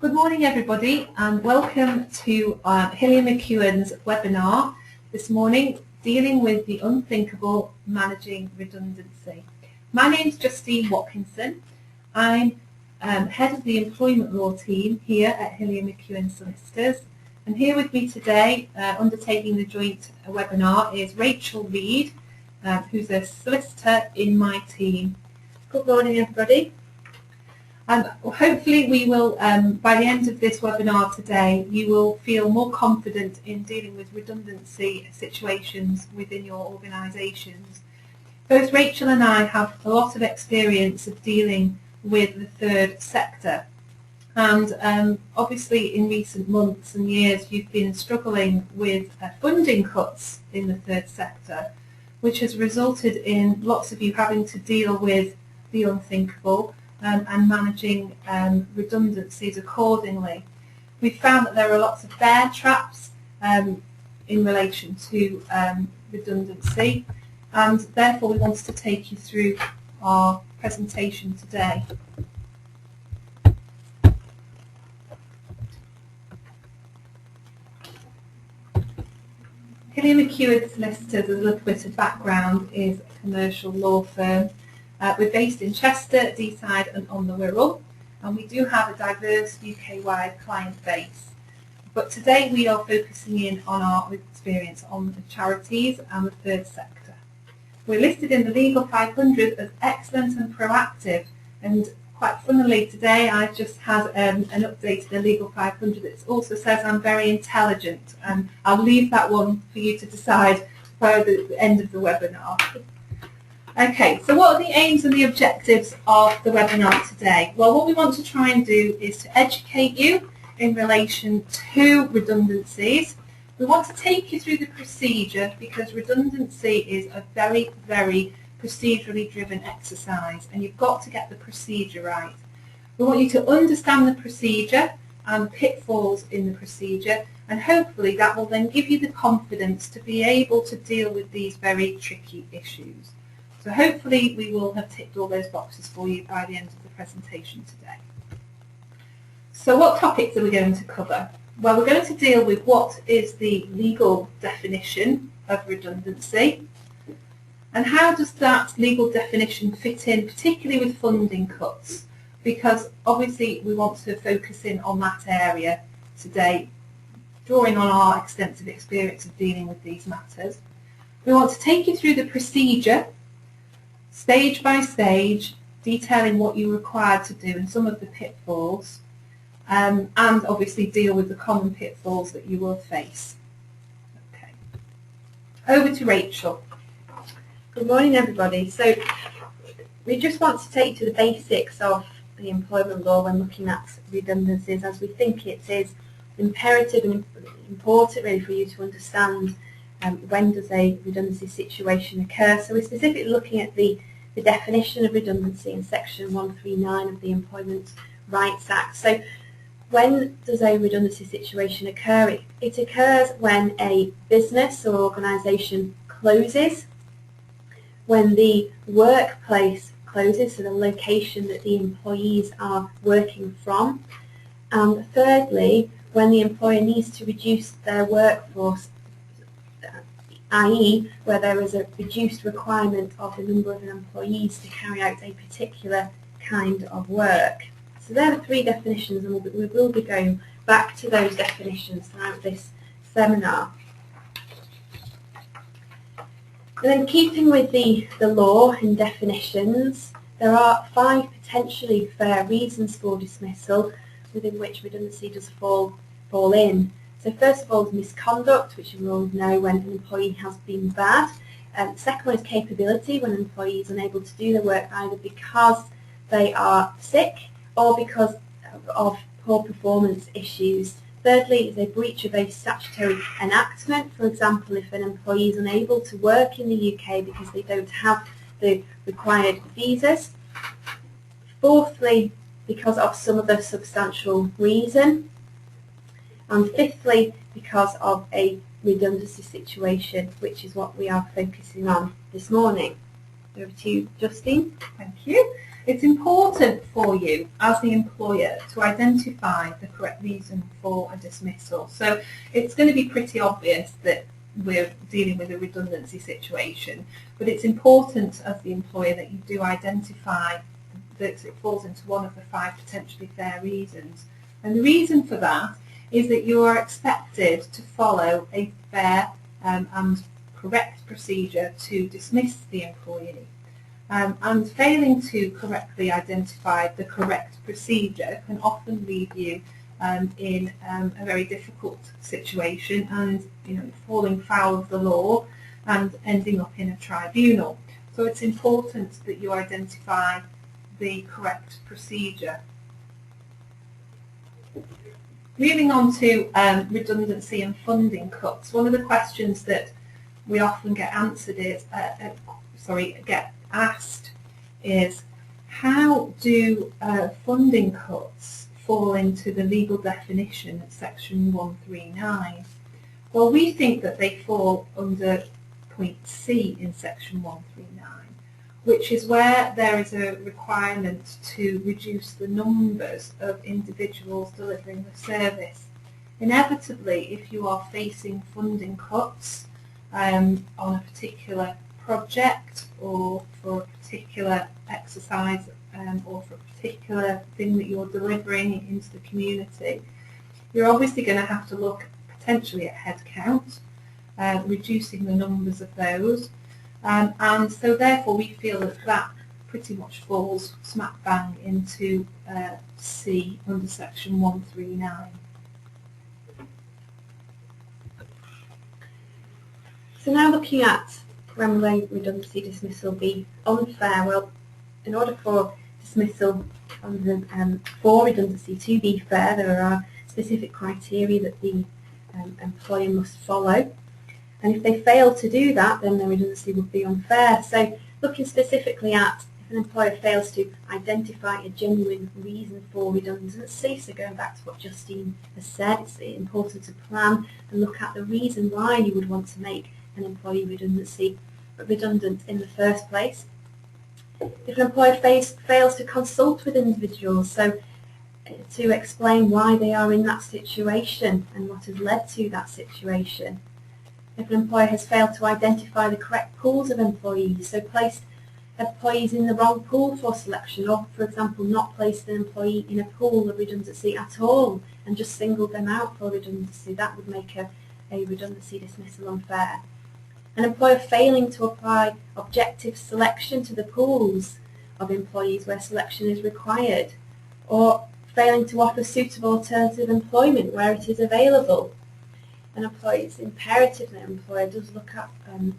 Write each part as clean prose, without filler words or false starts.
Good morning everybody and welcome to Hillyer McKeown's webinar this morning dealing with the unthinkable managing redundancy. My name is Justine Watkinson. I'm head of the employment law team here at Hillyer McKeown Solicitors, and here with me today undertaking the joint webinar is Reid, who's a solicitor in my team. Good morning everybody. Hopefully we will, by the end of this webinar today, you will feel more confident in dealing with redundancy situations within your organisations. Both Rachel and I have a lot of experience of dealing with the third sector, and obviously in recent months and years you've been struggling with funding cuts in the third sector, which has resulted in lots of you having to deal with the unthinkable and managing redundancies accordingly. We've found that there are lots of bear traps in relation to redundancy, and therefore we wanted to take you through our presentation today. Hillyer McKeown Solicitors, as a little bit of background, is a commercial law firm. We're based in Chester, Deeside and on the Wirral, and we do have a diverse UK-wide client base. But today we are focusing in on our experience on the charities and the third sector. We're listed in the Legal 500 as excellent and proactive, and quite funnily today I just had an update in the Legal 500 that also says I'm very intelligent, and I'll leave that one for you to decide by the end of the webinar. Okay, so what are the aims and the objectives of the webinar today? Well, what we want to try and do is to educate you in relation to redundancies. We want to take you through the procedure because redundancy is a very, very procedurally driven exercise, and you've got to get the procedure right. We want you to understand the procedure and the pitfalls in the procedure, and hopefully that will then give you the confidence to be able to deal with these very tricky issues. So hopefully we will have ticked all those boxes for you by the end of the presentation today. So what topics are we going to cover? Well, we're going to deal with what is the legal definition of redundancy, and how does that legal definition fit in, particularly with funding cuts, because obviously we want to focus in on that area today, drawing on our extensive experience of dealing with these matters. We want to take you through the procedure, stage by stage, detailing what you're required to do and some of the pitfalls, and obviously deal with the common pitfalls that you will face. Okay. Over to Rachel. Good morning everybody. So we just want to take you to the basics of the employment law when looking at redundancies, as we think it is imperative and important really for you to understand when does a redundancy situation occur. So we're specifically looking at the definition of redundancy in section 139 of the Employment Rights Act. So when does a redundancy situation occur? It occurs when a business or organisation closes, when the workplace closes, so the location that the employees are working from, and thirdly, when the employer needs to reduce their workforce, i.e. where there is a reduced requirement of the number of employees to carry out a particular kind of work. So there are three definitions, and we will be going back to those definitions throughout this seminar. And then keeping with the law and definitions, there are 5 potentially fair reasons for dismissal within which redundancy does fall in. So first of all is misconduct, which you will know when an employee has been bad. Second one is capability, when an employee is unable to do their work either because they are sick or because of poor performance issues. Thirdly is a breach of a statutory enactment, for example if an employee is unable to work in the UK because they don't have the required visas. Fourthly, because of some other substantial reason. And fifthly, because of a redundancy situation, which is what we are focusing on this morning. Over to you, Justine. Thank you. It's important for you as the employer to identify the correct reason for a dismissal. So it's going to be pretty obvious that we're dealing with a redundancy situation, but it's important as the employer that you do identify that it falls into one of the 5 potentially fair reasons. And the reason for that is that you are expected to follow a fair and correct procedure to dismiss the employee. And failing to correctly identify the correct procedure can often leave you in a very difficult situation and falling foul of the law and ending up in a tribunal. So it's important that you identify the correct procedure. Moving on to redundancy and funding cuts, one of the questions that we often get answered is, get asked is, how do funding cuts fall into the legal definition at section 139? Well, we think that they fall under point C in section 139, which is where there is a requirement to reduce the numbers of individuals delivering the service. Inevitably, if you are facing funding cuts on a particular project or for a particular exercise or for a particular thing that you're delivering into the community, you're obviously going to have to look potentially at headcount, reducing the numbers of those, and so therefore we feel that that pretty much falls smack bang into C under section 139. So now looking at when will redundancy dismissal be unfair? Well, in order for dismissal for redundancy to be fair, there are specific criteria that the employer must follow. And if they fail to do that, then the redundancy would be unfair. So looking specifically at if an employer fails to identify a genuine reason for redundancy, so going back to what Justine has said, it's important to plan and look at the reason why you would want to make an employee redundant in the first place. If an employer fails to consult with individuals, so to explain why they are in that situation and what has led to that situation. If an employer has failed to identify the correct pools of employees, so placed employees in the wrong pool for selection, or for example not placed an employee in a pool of redundancy at all and just singled them out for redundancy, that would make a redundancy dismissal unfair. An employer failing to apply objective selection to the pools of employees where selection is required, or failing to offer suitable alternative employment where it is available. An employer, it's imperative that an employer does look at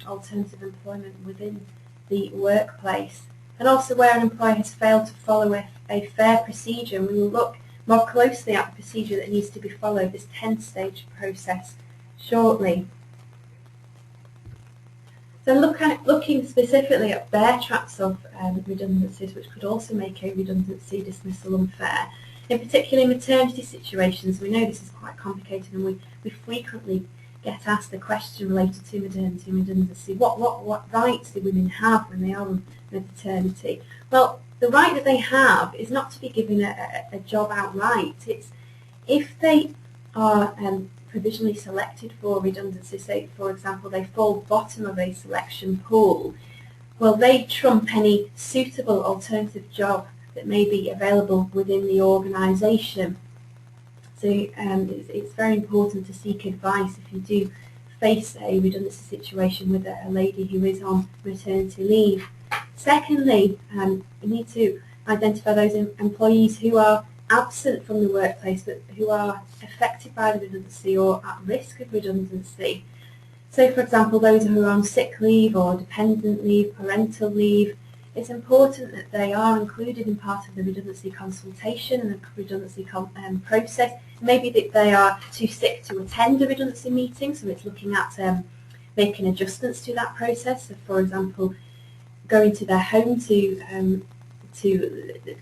alternative employment within the workplace. And also where an employer has failed to follow a fair procedure, and we will look more closely at the procedure that needs to be followed, this 10-stage process, shortly. So looking specifically at bear traps of redundancies, which could also make a redundancy dismissal unfair. In particular, maternity situations, we know this is quite complicated, and we frequently get asked the question related to maternity and redundancy. What rights do women have when they are on maternity? Well, the right that they have is not to be given a job outright. It's if they are provisionally selected for redundancy, say for example they fall bottom of a selection pool, well they trump any suitable alternative job that may be available within the organisation. So it's very important to seek advice if you do face a redundancy situation with a lady who is on maternity leave. Secondly, you need to identify those employees who are absent from the workplace but who are affected by the redundancy or at risk of redundancy. So for example, those who are on sick leave or dependent leave, parental leave, it's important that they are included in part of the redundancy consultation and the redundancy process. Maybe that they are too sick to attend a redundancy meeting, so it's looking at making adjustments to that process. So for example, going to their home to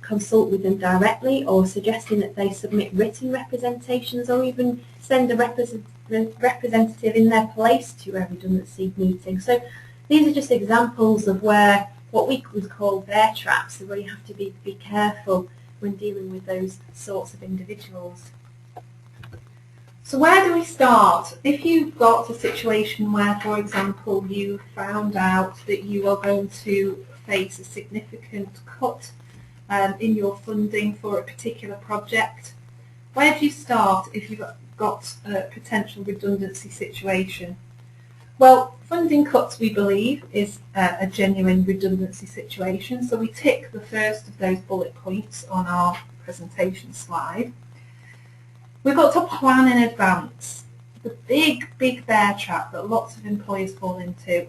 consult with them directly, or suggesting that they submit written representations, or even send a representative in their place to a redundancy meeting. So these are just examples of where what we would call bear traps, so where you have to be careful when dealing with those sorts of individuals. So where do we start? If you've got a situation where, for example, you found out that you are going to face a significant cut in your funding for a particular project, where do you start if you've got a potential redundancy situation? Well, funding cuts, we believe, is a genuine redundancy situation. So we tick the first of those bullet points on our presentation slide. We've got to plan in advance. The big bear trap that lots of employers fall into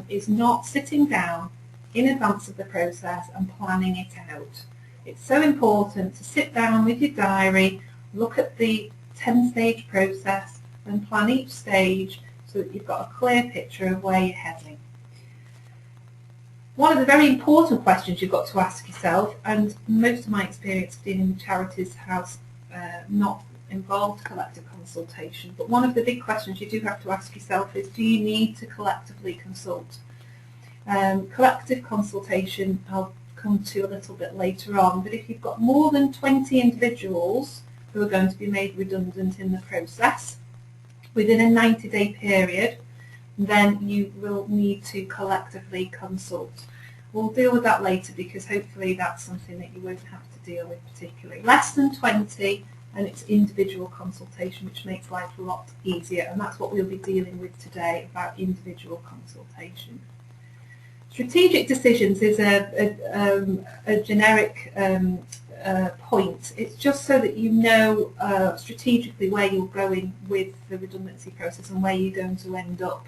is not sitting down in advance of the process and planning it out. It's so important to sit down with your diary, look at the 10-stage process and plan each stage so that you've got a clear picture of where you're heading. One of the very important questions you've got to ask yourself, and most of my experience dealing with charities has not involved collective consultation, but one of the big questions you do have to ask yourself is, do you need to collectively consult? Collective consultation I'll come to a little bit later on, but if you've got more than 20 individuals who are going to be made redundant in the process within a 90-day period, then you will need to collectively consult. We'll deal with that later because hopefully that's something that you won't have to deal with particularly. Less than 20 and it's individual consultation, which makes life a lot easier, and that's what we'll be dealing with today, about individual consultation. Strategic decisions is a generic point. It's just so that you know strategically where you're going with the redundancy process and where you're going to end up.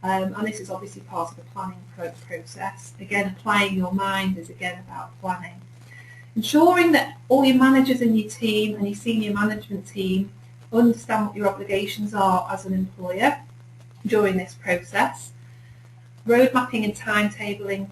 And this is obviously part of the planning process. Again, applying your mind is again about planning. Ensuring that all your managers in your team and your senior management team understand what your obligations are as an employer during this process. Road mapping and timetabling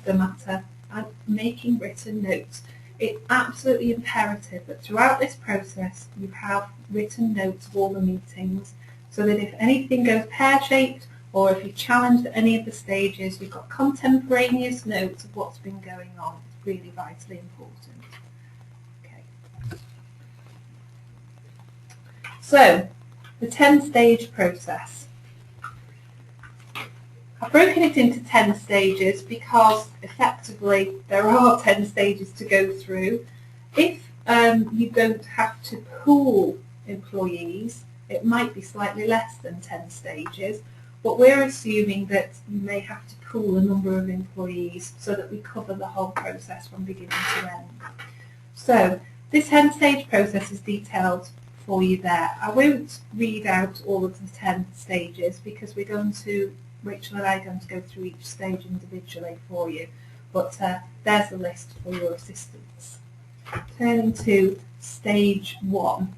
the matter, and making written notes. It's absolutely imperative that throughout this process you have written notes of all the meetings, so that if anything goes pear-shaped or if you're challenged at any of the stages, you've got contemporaneous notes of what's been going on. It's really vitally important. Okay. So, the 10-stage process. I've broken it into 10 stages because effectively there are 10 stages to go through. If you don't have to pool employees, it might be slightly less than 10 stages, but we're assuming that you may have to pool a number of employees so that we cover the whole process from beginning to end. So this 10-stage process is detailed for you there. I won't read out all of the 10 stages because Rachel and I are going to go through each stage individually for you, but there's a list for your assistance. Turning to stage 1.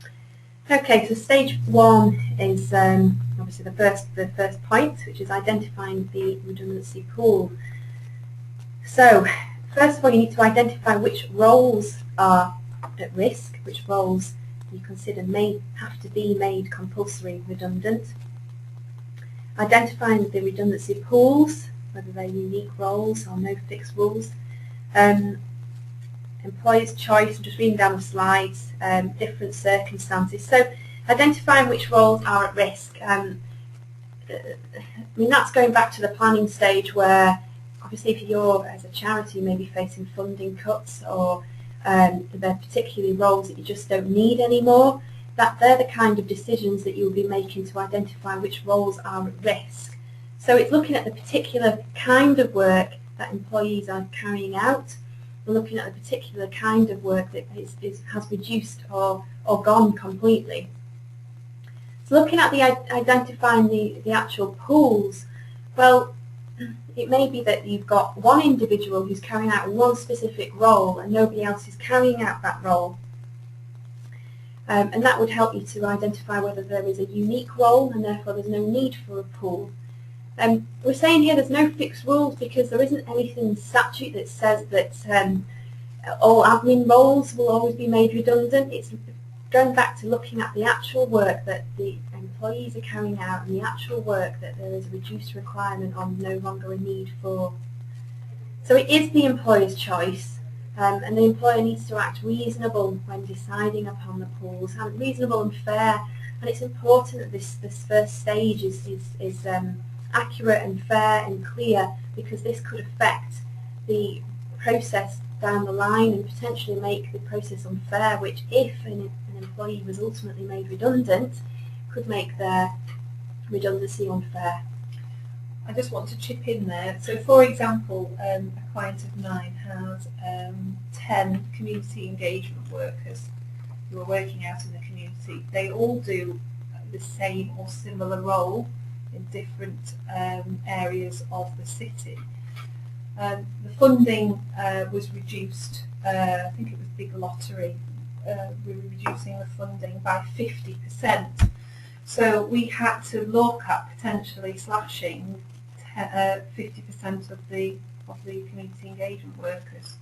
Okay, so stage 1 is obviously the first point, which is identifying the redundancy pool. So first of all, you need to identify which roles are at risk, which roles you consider may have to be made compulsory redundant. Identifying the redundancy pools, whether they're unique roles or no fixed rules. Employer's choice, I'm just reading down the slides, different circumstances. So identifying which roles are at risk. I mean, that's going back to the planning stage where obviously if you're, as a charity, maybe facing funding cuts or there are particularly roles that you just don't need anymore, that they're the kind of decisions that you'll be making to identify which roles are at risk. So it's looking at the particular kind of work that employees are carrying out, and looking at the particular kind of work that has reduced or gone completely. So looking at identifying the actual pools, well, it may be that you've got one individual who's carrying out one specific role and nobody else is carrying out that role. And that would help you to identify whether there is a unique role and therefore there's no need for a pool. We're saying here there's no fixed rules because there isn't anything in statute that says that all admin roles will always be made redundant. It's going back to looking at the actual work that the employees are carrying out and the actual work that there is a reduced requirement on, no longer a need for. So it is the employer's choice, and the employer needs to act reasonable when deciding upon the pools, and reasonable and fair. And it's important that this first stage is accurate and fair and clear, because this could affect the process down the line and potentially make the process unfair, which, if an employee was ultimately made redundant, could make their redundancy unfair. I just want to chip in there. So, for example, a client of mine has 10 community engagement workers who are working out in the community. They all do the same or similar role in different areas of the city. The funding was reduced, I think it was Big Lottery, we were reducing the funding by 50%. So we had to look at potentially slashing 50% of the community engagement workers.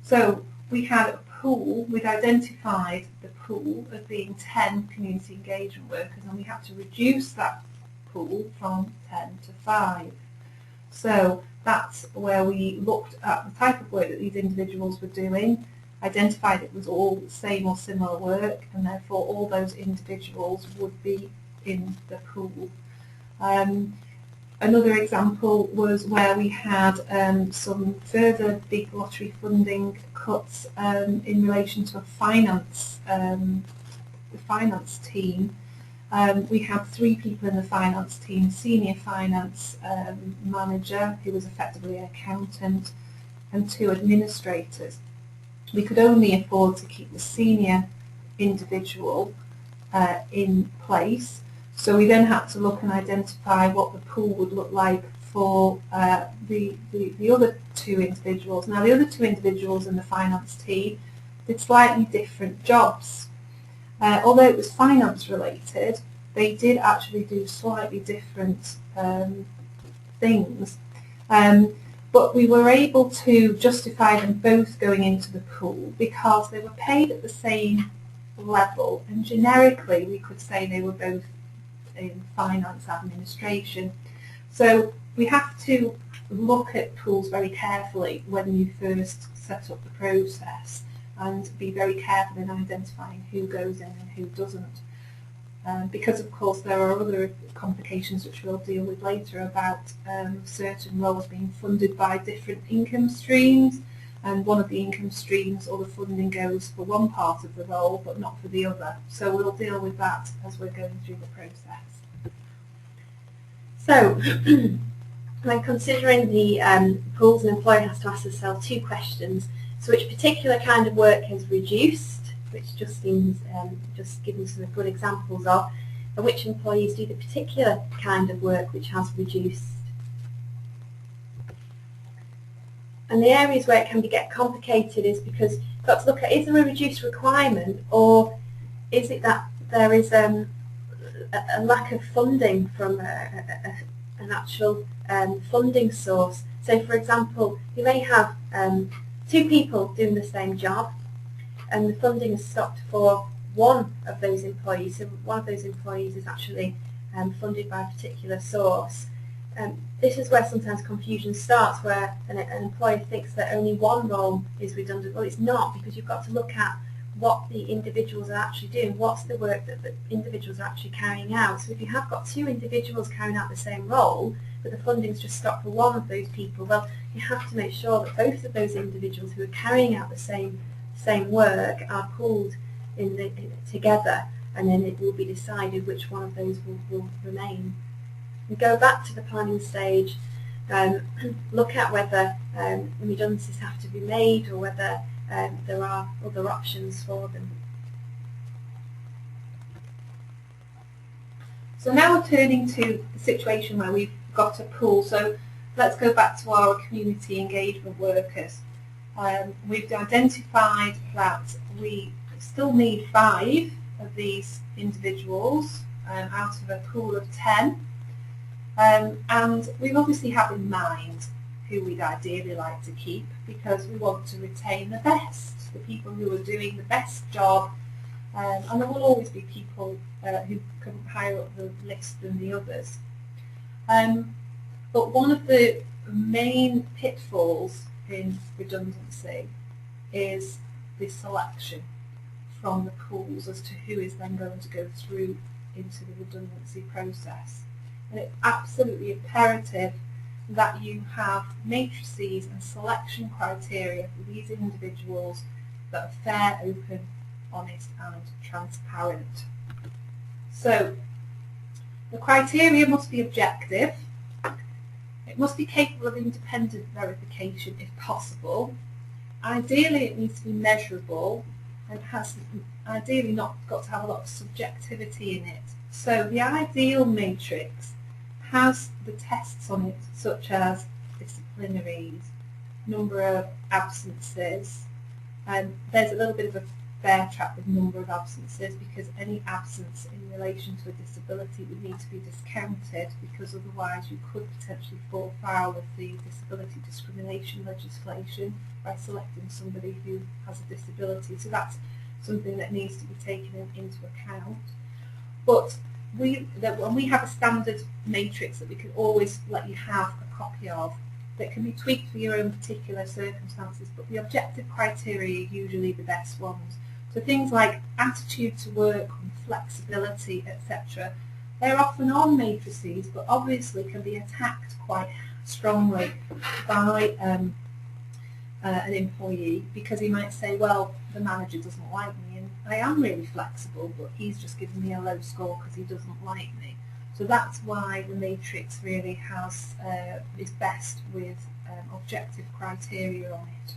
So we had a pool, we'd identified the pool as being 10 community engagement workers, and we had to reduce that pool from 10 to 5. So that's where we looked at the type of work that these individuals were doing, identified it was all the same or similar work, and therefore all those individuals would be in the pool. Another example was where we had some further Big Lottery funding cuts in relation to a finance, the finance team. We had 3 people in the finance team: senior finance manager, who was effectively an accountant, and 2 administrators. We could only afford to keep the senior individual in place, so we then had to look and identify what the pool would look like for the other 2 individuals. Now, the other 2 individuals in the finance team did slightly different jobs. Although it was finance related, they did actually do slightly different things. But we were able to justify them both going into the pool because they were paid at the same level, and generically we could say they were both in finance administration. So we have to look at pools very carefully when you first set up the process, and be very careful in identifying who goes in and who doesn't. Because of course there are other complications which we'll deal with later about certain roles being funded by different income streams, and one of the income streams or the funding goes for one part of the role but not for the other. So we'll deal with that as we're going through the process. So when considering the pools, an employer has to ask themselves 2 questions. So which particular kind of work has reduced, which Justine's just given some good examples of, and which employees do the particular kind of work which has reduced. And the areas where it can get complicated is because you've got to look at, is there a reduced requirement, or is it that there is a lack of funding from an actual funding source. So for example, you may have 2 people doing the same job, and the funding is stopped for one of those employees. So one of those employees is actually funded by a particular source. This is where sometimes confusion starts, where an employer thinks that only one role is redundant. Well, it's not, because you've got to look at what the individuals are actually doing, what's the work that the individuals are actually carrying out. So if you have got 2 individuals carrying out the same role, but the funding's just stopped for one of those people, well, you have to make sure that both of those individuals who are carrying out the same work are pooled together, and then it will be decided which one of those will remain. We go back to the planning stage, look at whether redundancies have to be made, or whether there are other options for them. So now we're turning to the situation where we've got a pool. So let's go back to our community engagement workers. We've identified that we still need 5 of these individuals out of a pool of 10. And we obviously have in mind who we'd ideally like to keep, because we want to retain the best, the people who are doing the best job, and there will always be people who come higher up the list than the others. But one of the main pitfalls in redundancy is the selection from the pools as to who is then going to go through into the redundancy process. And it's absolutely imperative that you have matrices and selection criteria for these individuals that are fair, open, honest and transparent. So the criteria must be objective. It must be capable of independent verification if possible. Ideally it needs to be measurable and has ideally not got to have a lot of subjectivity in it. So the ideal matrix has the tests on it such as disciplinaries, number of absences, and there's a little bit of a bear trap with number of absences because any absence in relation to a disability would need to be discounted because otherwise you could potentially fall foul of the disability discrimination legislation by selecting somebody who has a disability. So that's something that needs to be taken into account. But we have a standard matrix that we can always let you have a copy of that can be tweaked for your own particular circumstances, but the objective criteria are usually the best ones. So things like attitude to work and flexibility, etc., they're often on matrices, but obviously can be attacked quite strongly by an employee because he might say, well, the manager doesn't like me and I am really flexible, but he's just given me a low score because he doesn't like me. So that's why the matrix really is best with objective criteria on it.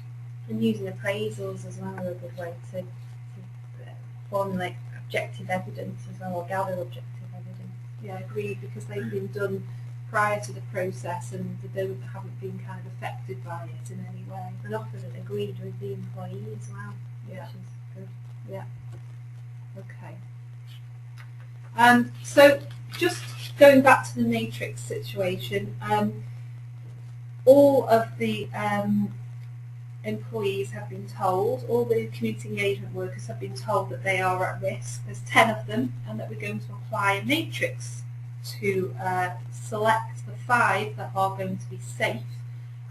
And using appraisals as well are a good way to formulate objective evidence as well, or gather objective evidence. Yeah, agreed, because they've been done prior to the process and they haven't been kind of affected by it in any way. And often agreed with the employee as well, yeah, which is good. Yeah. Okay. So just going back to the matrix situation, all of the employees have been told, all the community engagement workers have been told that they are at risk. There's 10 of them, and that we're going to apply a matrix to select the 5 that are going to be safe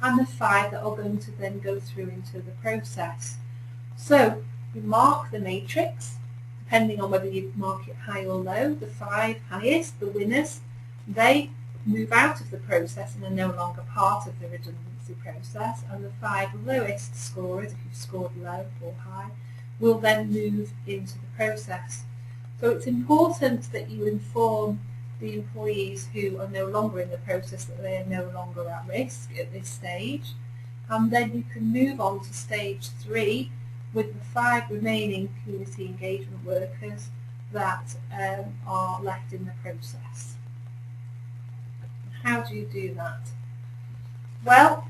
and the 5 that are going to then go through into the process. So we mark the matrix, depending on whether you mark it high or low. The 5 highest, the winners, they move out of the process and are no longer part of the redundancy process, and the 5 lowest scorers, if you've scored low or high, will then move into the process. So it's important that you inform the employees who are no longer in the process that they are no longer at risk at this stage, and then you can move on to stage 3 with the 5 remaining community engagement workers that are left in the process. How do you do that? Well,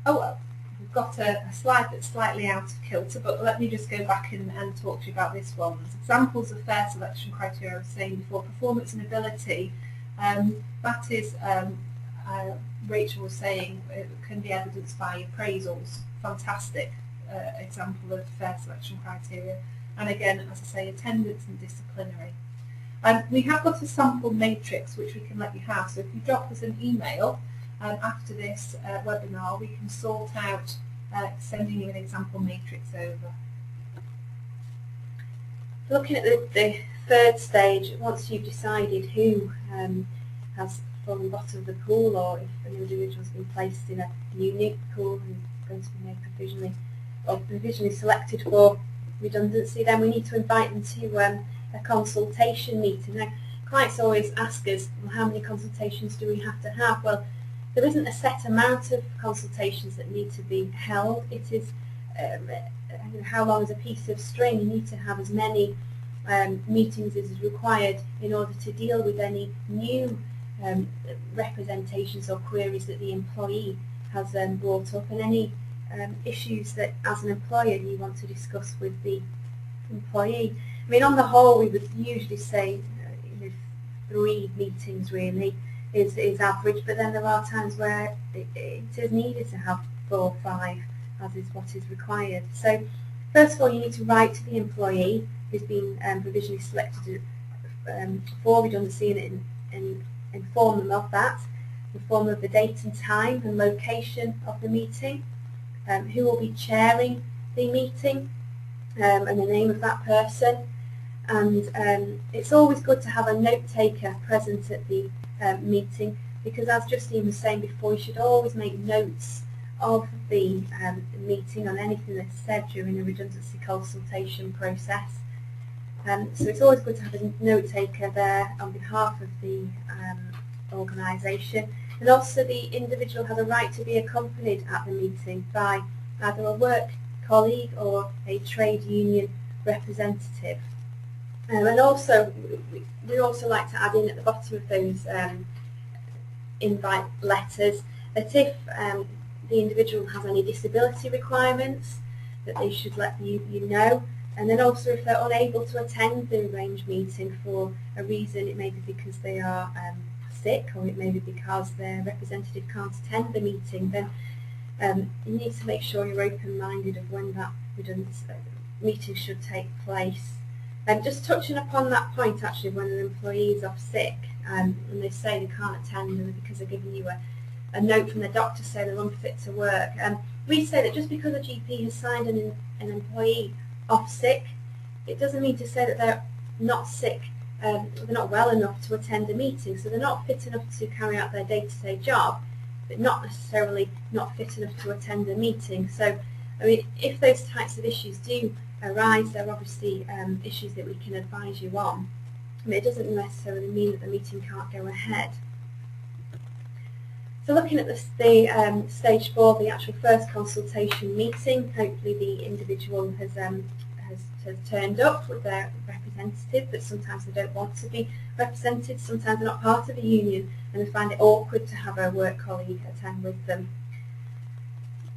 we've got a slide that's slightly out of kilter, but let me just go back and talk to you about this one. There's examples of fair selection criteria I was saying before. Performance and ability, that is, Rachel was saying, it can be evidenced by appraisals. Fantastic example of fair selection criteria. And again, as I say, attendance and disciplinary. We have got a sample matrix which we can let you have, so if you drop us an email after this webinar, we can sort out sending you an example matrix over. Looking at the third stage, once you've decided who has fallen bottom of the pool, or if an individual has been placed in a unique pool and going to be made provisionally selected for redundancy, then we need to invite them to a consultation meeting. Now, clients always ask us, well, how many consultations do we have to have? Well, there isn't a set amount of consultations that need to be held. It is how long is a piece of string. You need to have as many meetings as is required in order to deal with any new representations or queries that the employee has brought up, and any issues that as an employer you want to discuss with the employee. I mean, on the whole, we would usually say 3 meetings really is average, but then there are times where it is needed to have 4 or 5, as is what is required. So first of all, you need to write to the employee who's been provisionally selected for redundancy and inform them of that, inform them of the date and time and location of the meeting. who will be chairing the meeting and the name of that person. And it's always good to have a note taker present at the meeting, because as Justine was saying before, you should always make notes of the meeting on anything that's said during the redundancy consultation process. So it's always good to have a note taker there on behalf of the organisation, and also the individual has a right to be accompanied at the meeting by either a work colleague or a trade union representative. And also, we also like to add in at the bottom of those invite letters that if the individual has any disability requirements, that they should let you know. And then also if they're unable to attend the arranged meeting for a reason, it may be because they are sick, or it may be because their representative can't attend the meeting, then you need to make sure you're open-minded of when that meeting should take place. And just touching upon that point, actually, when an employee is off sick and they say they can't attend because they're giving you a note from the doctor saying they're unfit to work, we say that just because a GP has signed an employee off sick, it doesn't mean to say that they're not sick, they're not well enough to attend a meeting, so they're not fit enough to carry out their day-to-day job, but not necessarily not fit enough to attend a meeting. So, I mean, if those types of issues do arise, they're obviously issues that we can advise you on. I mean, it doesn't necessarily mean that the meeting can't go ahead. So looking at the stage 4, the actual first consultation meeting, hopefully the individual has turned up with their representative, but sometimes they don't want to be represented, sometimes they're not part of a union and they find it awkward to have a work colleague attend with them.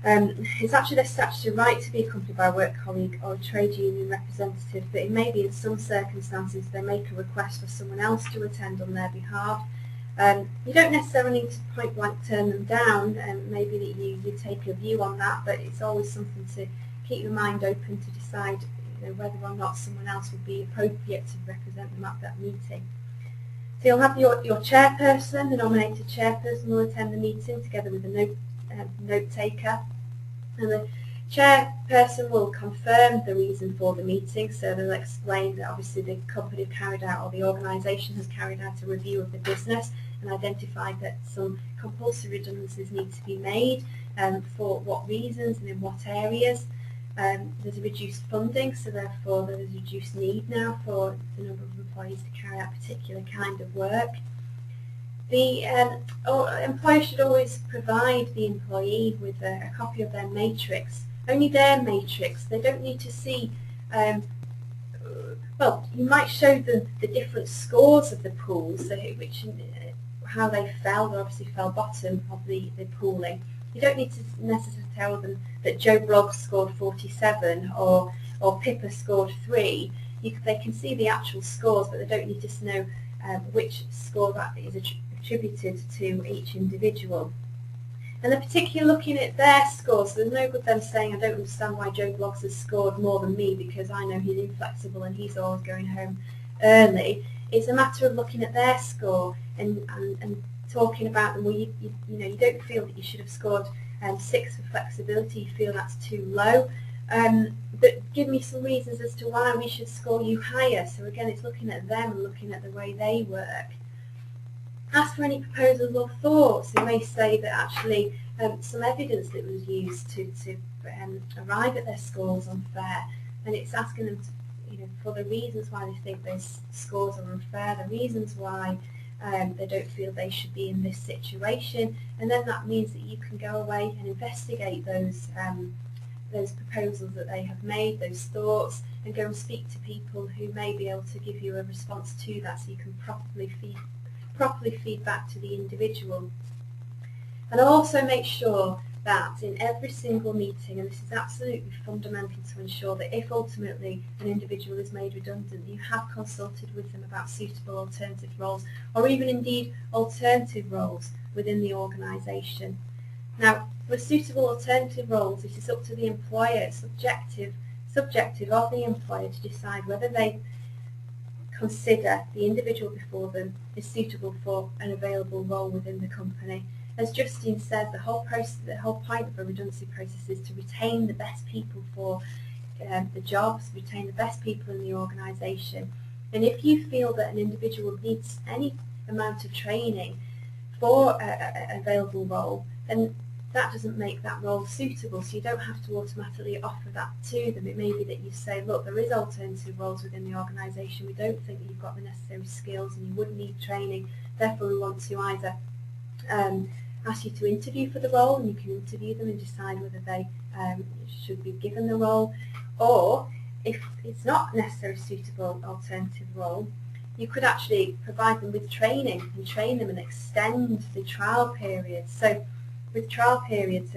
It's actually their statutory right to be accompanied by a work colleague or a trade union representative, but it may be in some circumstances they make a request for someone else to attend on their behalf. You don't necessarily need to point blank turn them down, maybe that you take a view on that, but it's always something to keep your mind open to decide whether or not someone else would be appropriate to represent them at that meeting. So you'll have your chairperson, the nominated chairperson will attend the meeting together with a note taker, and the chairperson will confirm the reason for the meeting, so they'll explain that obviously the company have carried out, or the organisation has carried out a review of the business and identified that some compulsory redundancies need to be made, for what reasons and in what areas. There's a reduced funding, so therefore there's a reduced need now for the number of employees to carry out a particular kind of work. The employer should always provide the employee with a copy of their matrix, only their matrix. They don't need to see, well, you might show them the different scores of the pools, so how they fell. They obviously fell bottom of the pooling. You don't need to necessarily tell them that Joe Bloggs scored 47 or Pippa scored 3. They can see the actual scores, but they don't need to know which score that is attributed to each individual. And they're particularly looking at their scores, so there's no good them saying, I don't understand why Joe Bloggs has scored more than me because I know he's inflexible and he's always going home early. It's a matter of looking at their score and talking about them. Well, you don't feel that you should have scored 6 for flexibility, you feel that's too low, but give me some reasons as to why we should score you higher. So again, it's looking at them and looking at the way they work. Ask for any proposals or thoughts. They may say that actually some evidence that was used to arrive at their scores unfair, and it's asking them to, for the reasons why they think those scores are unfair, the reasons why they don't feel they should be in this situation, and then that means that you can go away and investigate those proposals that they have made, those thoughts, and go and speak to people who may be able to give you a response to that, so you can properly feed back to the individual. And also make sure that in every single meeting, and this is absolutely fundamental to ensure that if ultimately an individual is made redundant, you have consulted with them about suitable alternative roles, or even indeed alternative roles within the organisation. Now, for suitable alternative roles, it is up to the employer, it's subjective of the employer to decide whether they consider the individual before them is suitable for an available role within the company. as Justine said, the whole point of a redundancy process is to retain the best people for the jobs, retain the best people in the organisation. And if you feel that an individual needs any amount of training for an available role, then that doesn't make that role suitable, so you don't have to automatically offer that to them. It may be that you say, look, there is alternative roles within the organisation, we don't think that you've got the necessary skills and you would need training, therefore we want to either ask you to interview for the role, and you can interview them and decide whether they should be given the role, or if it's not necessarily a suitable alternative role, you could actually provide them with training and train them and extend the trial period. So with trial periods,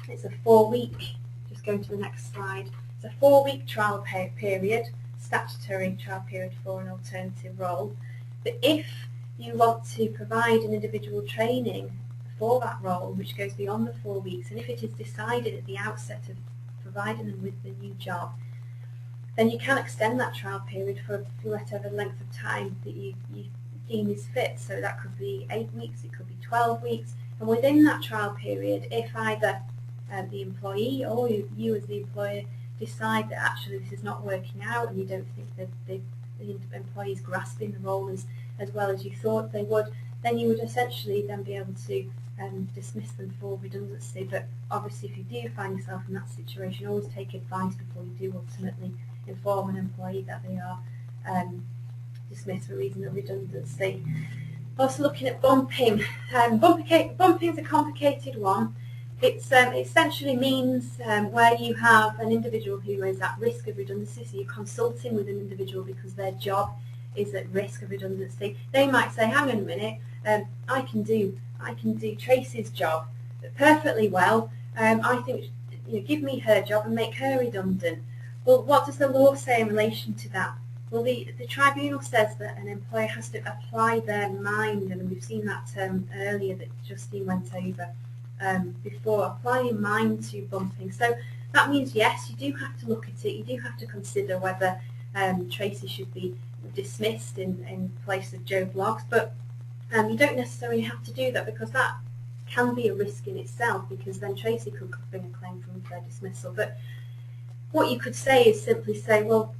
it's a 4-week, just going to the next slide, it's a 4-week trial period, statutory trial period for an alternative role. But if you want to provide an individual training for that role, which goes beyond the 4 weeks, and if it is decided at the outset of providing them with the new job, then you can extend that trial period for whatever length of time that you deem is fit. So that could be 8 weeks, it could be 12 weeks, and within that trial period, if either the employee or you as the employer decide that actually this is not working out and you don't think that the employee is grasping the role as well as you thought they would, then you would essentially then be able to dismiss them for redundancy. But obviously if you do find yourself in that situation, always take advice before you do ultimately inform an employee that they are dismissed for reason of redundancy. Also looking at bumping. Bumping is a complicated one. It essentially means where you have an individual who is at risk of redundancy, so you're consulting with an individual because their job is at risk of redundancy. They might say, hang on a minute, I can do Tracy's job perfectly well. I think, give me her job and make her redundant. Well, what does the law say in relation to that? Well, the tribunal says that an employer has to apply their mind, and we've seen that term earlier that Justine went over before, apply your mind to bumping. So that means, yes, you do have to look at it, you do have to consider whether Tracy should be dismissed in place of Joe Bloggs, but you don't necessarily have to do that, because that can be a risk in itself, because then Tracy could bring a claim for unfair dismissal. But what you could say is simply say, well,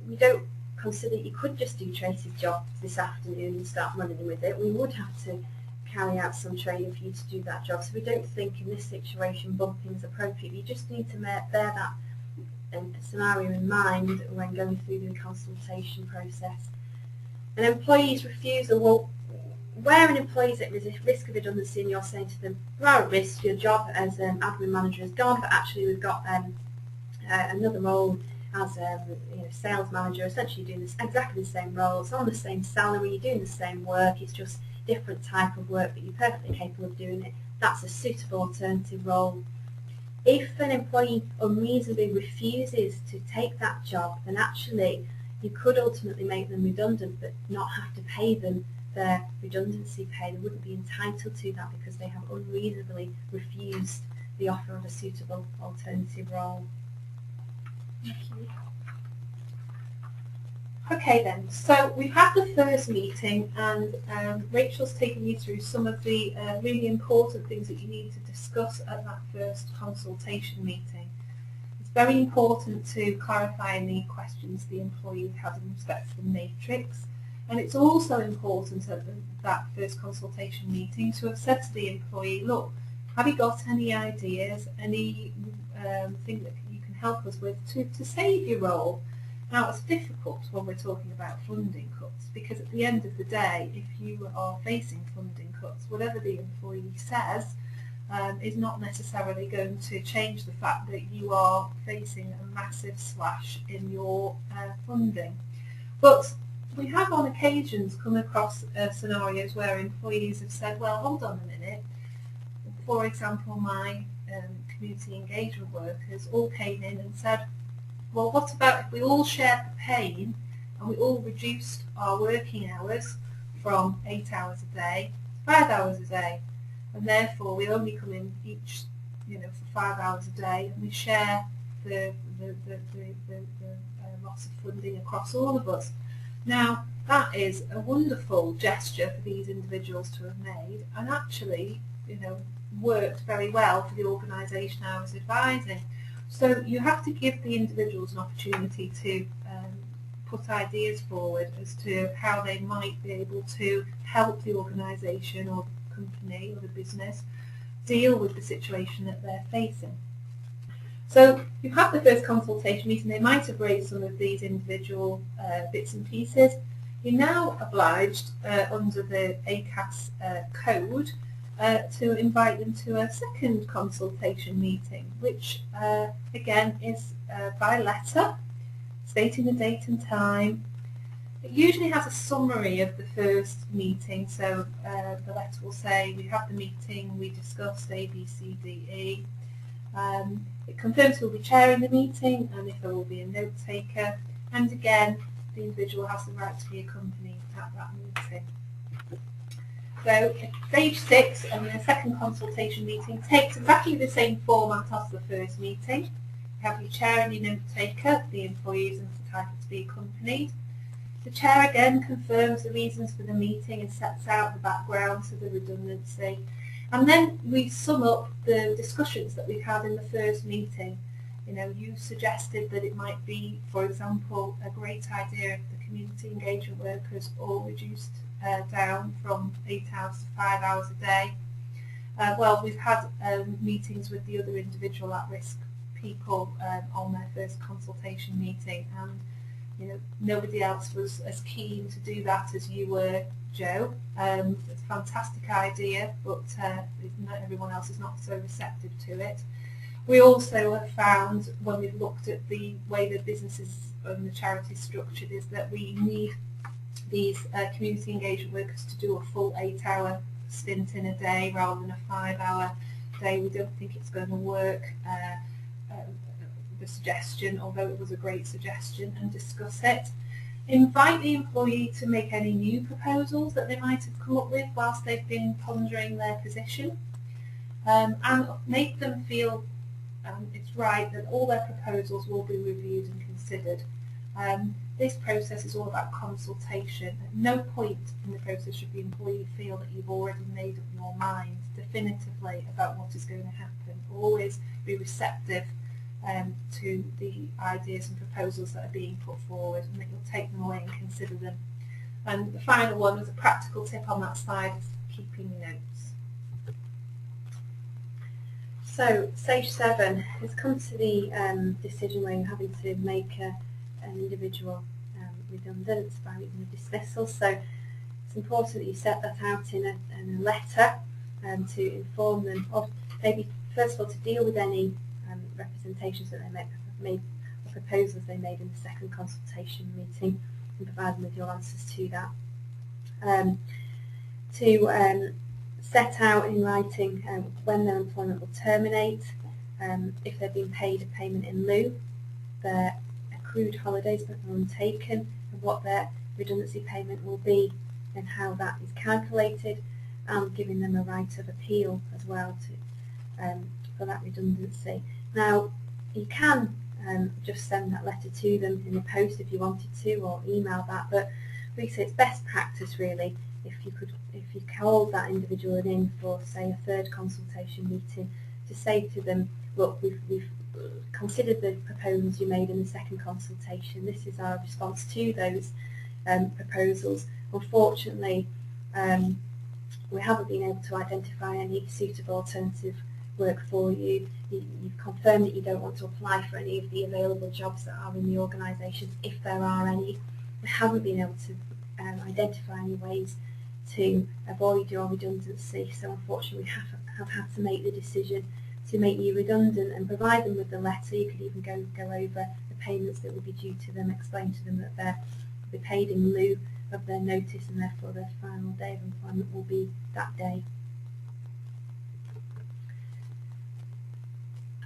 we don't consider you could just do Tracy's job this afternoon and start running with it. We would have to carry out some training for you to do that job. So we don't think in this situation bumping is appropriate. You just need to bear that scenario in mind when going through the consultation process. An employee's refusal, well, where an employee is at risk of redundancy and you're saying to them, you are at risk, your job as admin manager is gone, but actually we've got another role as sales manager, essentially doing exactly the same role, it's on the same salary, you're doing the same work, it's just different type of work, but you're perfectly capable of doing it. That's a suitable alternative role. If an employee unreasonably refuses to take that job, then actually you could ultimately make them redundant but not have to pay them their redundancy pay. They wouldn't be entitled to that because they have unreasonably refused the offer of a suitable alternative role. Thank you. Okay then, so we've had the first meeting, and Rachel's taken you through some of the really important things that you need to discuss at that first consultation meeting. It's very important to clarify any questions the employee has in respect to the matrix, and it's also important at that first consultation meeting to have said to the employee, look, have you got any ideas, any thing that you can help us with to save your role? Now, it's difficult when we're talking about funding cuts, because at the end of the day, if you are facing funding cuts, whatever the employee says is not necessarily going to change the fact that you are facing a massive slash in your funding. But we have on occasions come across scenarios where employees have said, well, hold on a minute. For example, my community engagement workers all came in and said, well, what about if we all shared the pain and we all reduced our working hours from 8 hours a day to 5 hours a day, and therefore we only come in each, for 5 hours a day, and we share the loss of funding across all of us. Now, that is a wonderful gesture for these individuals to have made, and actually, worked very well for the organisation I was advising. So you have to give the individuals an opportunity to put ideas forward as to how they might be able to help the organisation or the company or the business deal with the situation that they're facing. So you've had the first consultation meeting, they might have raised some of these individual bits and pieces. You're now obliged under the ACAS code to invite them to a second consultation meeting, which again is by letter, stating the date and time. It usually has a summary of the first meeting, so the letter will say, we have the meeting, we discussed A, B, C, D, E. It confirms who will be chairing the meeting and if there will be a note taker, and again the individual has the right to be accompanied at that meeting. So stage 6 and the second consultation meeting takes exactly the same format as the first meeting. You have your chair and your note taker, the employee is entitled to be accompanied. The chair again confirms the reasons for the meeting and sets out the background to the redundancy. And then we sum up the discussions that we had in the first meeting. You suggested that it might be, for example, a great idea if the community engagement workers all reduced down from 8 hours to 5 hours a day. Well, we've had meetings with the other individual at-risk people on their first consultation meeting, and nobody else was as keen to do that as you were, Joe. It's a fantastic idea, but not everyone else is not so receptive to it. We also have found, when we've looked at the way the businesses and the charity is structured, is that we need these community engagement workers to do a full 8-hour stint in a day rather than a 5-hour day. We don't think it's going to work. The suggestion, although it was a great suggestion, and discuss it. Invite the employee to make any new proposals that they might have come up with whilst they've been pondering their position, and make them feel it's right that all their proposals will be reviewed and considered. This process is all about consultation. At no point in the process should the employee feel that you've already made up your mind definitively about what is going to happen. Always be receptive to the ideas and proposals that are being put forward, and that you'll take them away and consider them. And the final one was a practical tip on that slide, is keeping notes. So stage 7 has come to the decision where you're having to make an individual redundant by written dismissal. So it's important that you set that out in a letter to inform them of, maybe first of all to deal with any representations that they made or proposals they made in the second consultation meeting, and provide them with your answers to that. To set out in writing when their employment will terminate, if they've been paid a payment in lieu, their accrued holidays that are untaken, and what their redundancy payment will be and how that is calculated, and giving them a right of appeal as well for that redundancy. Now, you can just send that letter to them in the post if you wanted to, or email that, but we say it's best practice really if you called that individual in for, say, a third consultation meeting, to say to them, look, we've considered the proposals you made in the second consultation. This is our response to those proposals. Unfortunately, we haven't been able to identify any suitable alternative work for you. You've confirmed that you don't want to apply for any of the available jobs that are in the organisation, if there are any. We haven't been able to identify any ways to avoid your redundancy, so unfortunately we have had to make the decision to make you redundant and provide them with the letter. You could even go over the payments that will be due to them, explain to them that they'll be paid in lieu of their notice, and therefore their final day of employment will be that day.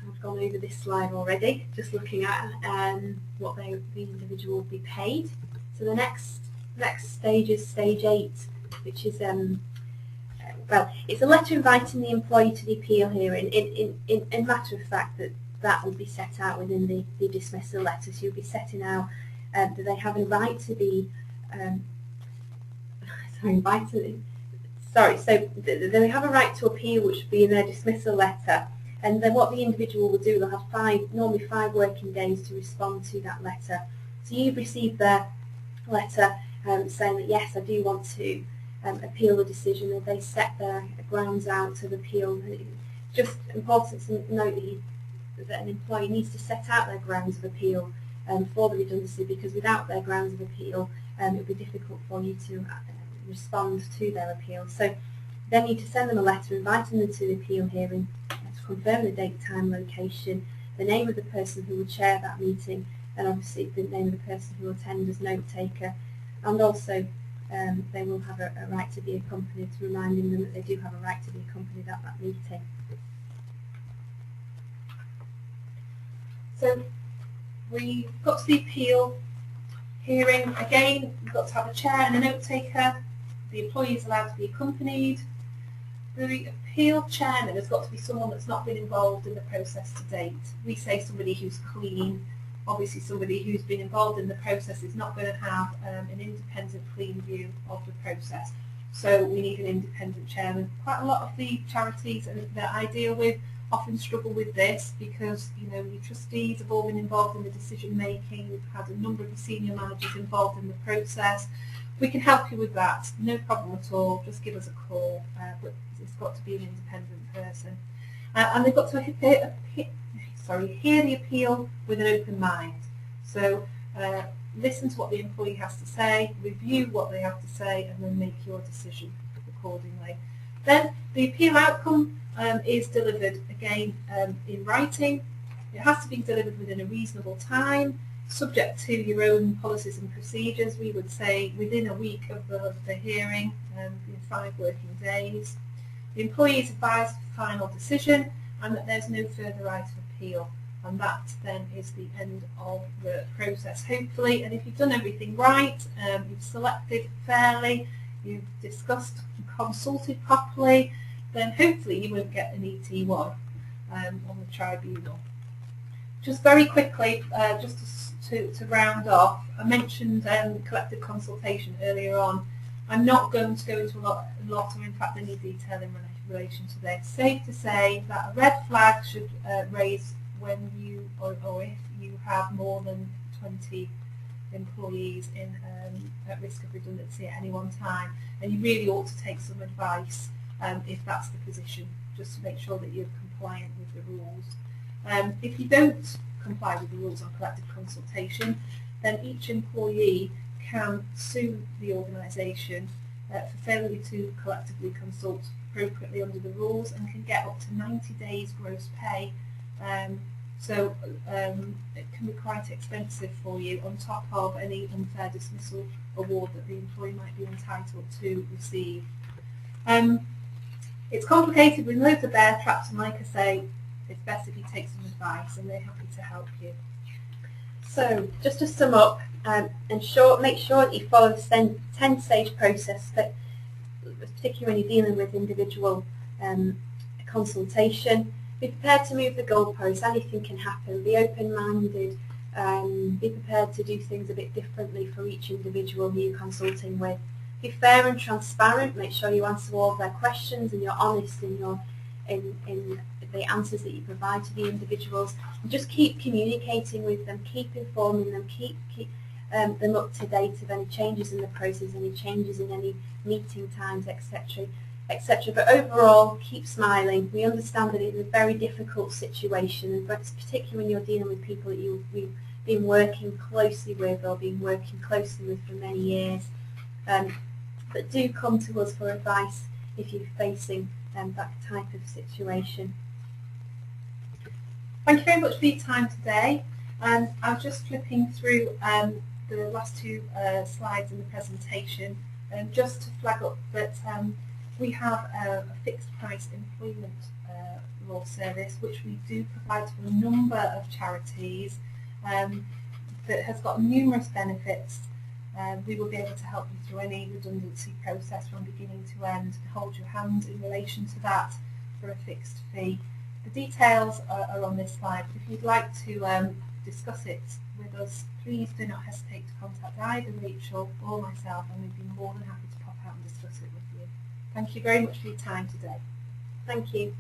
I've gone over this slide already, just looking at what the individual will be paid. So the next stage is stage 8, which is well, it's a letter inviting the employee to the appeal hearing. In matter of fact, that will be set out within the dismissal letter. So you'll be setting out that they have a right to be so they have a right to appeal, which would be in their dismissal letter, and then what the individual will do, they'll have normally 5 working days to respond to that letter. So you've received their letter saying that yes, I do want to appeal the decision, and they set their grounds out of appeal. It's just important to note that an employee needs to set out their grounds of appeal for the redundancy, because without their grounds of appeal it would be difficult for you to respond to their appeal. So you then need to send them a letter inviting them to the appeal hearing, to confirm the date, time, location, the name of the person who will chair that meeting, and obviously the name of the person who will attend as note taker, and also they will have a right to be accompanied, reminding them that they do have a right to be accompanied at that meeting. So we got to the appeal hearing. Again, we've got to have a chair and a note taker. The employee is allowed to be accompanied. The appeal chairman has got to be someone that's not been involved in the process to date. We say somebody who's clean. Obviously somebody who's been involved in the process is not going to have an independent, clean view of the process. So we need an independent chairman. Quite a lot of the charities that I deal with often struggle with this, because your trustees have all been involved in the decision making. We've had a number of the senior managers involved in the process. We can help you with that, no problem at all. Just give us a call, but it's got to be an independent person, and they've got to hear the appeal with an open mind. So listen to what the employee has to say, review what they have to say, and then make your decision accordingly. Then the appeal outcome is delivered again in writing. It has to be delivered within a reasonable time, subject to your own policies and procedures. We would say within a week of the hearing, 5 working days. The employee is advised of the final decision and that there's no further right of appeal, and that then is the end of the process, hopefully. And if you've done everything right, you've selected fairly, you've discussed and consulted properly, then hopefully you won't get an ET1 on the tribunal. Just very quickly, just to round off, I mentioned collective consultation earlier on. I'm not going to go into a lot or in fact any detail in relation to this. Safe to say that a red flag should raise when you or if you have more than 20 employees at risk of redundancy at any one time, and you really ought to take some advice if that's the position, just to make sure that you're compliant with the rules. If you don't comply with the rules on collective consultation, then each employee can sue the organisation for failure to collectively consult appropriately under the rules, and can get up to 90 days gross pay. So it can be quite expensive for you, on top of any unfair dismissal award that the employee might be entitled to receive. It's complicated with loads of bear traps, and like I say, it's best if you take some advice, and they're happy to help you. So just to sum up, make sure that you follow the 10-stage process, but particularly when you're dealing with individual consultation. Be prepared to move the goalposts. Anything can happen. Be open-minded. Be prepared to do things a bit differently for each individual who you're consulting with. Be fair and transparent. Make sure you answer all of their questions, and you're honest in the answers that you provide to the individuals. And just keep communicating with them. Keep informing them. Keep them up to date of any changes in the process, any changes in any meeting times, etc. But overall, keep smiling. We understand that it's a very difficult situation, but particularly when you're dealing with people that you've been working closely with or been working closely with for many years. But do come to us for advice if you're facing that type of situation. Thank you very much for your time today. I was just flipping through the last 2 slides in the presentation, just to flag up that we have a fixed price employment law service, which we do provide to a number of charities, that has got numerous benefits. We will be able to help you through any redundancy process from beginning to end, and hold your hand in relation to that for a fixed fee. The details are on this slide, but if you'd like to discuss it with us, please do not hesitate to contact either Rachel or myself, and we'd be more than happy to pop out and discuss it with you. Thank you very much for your time today. Thank you.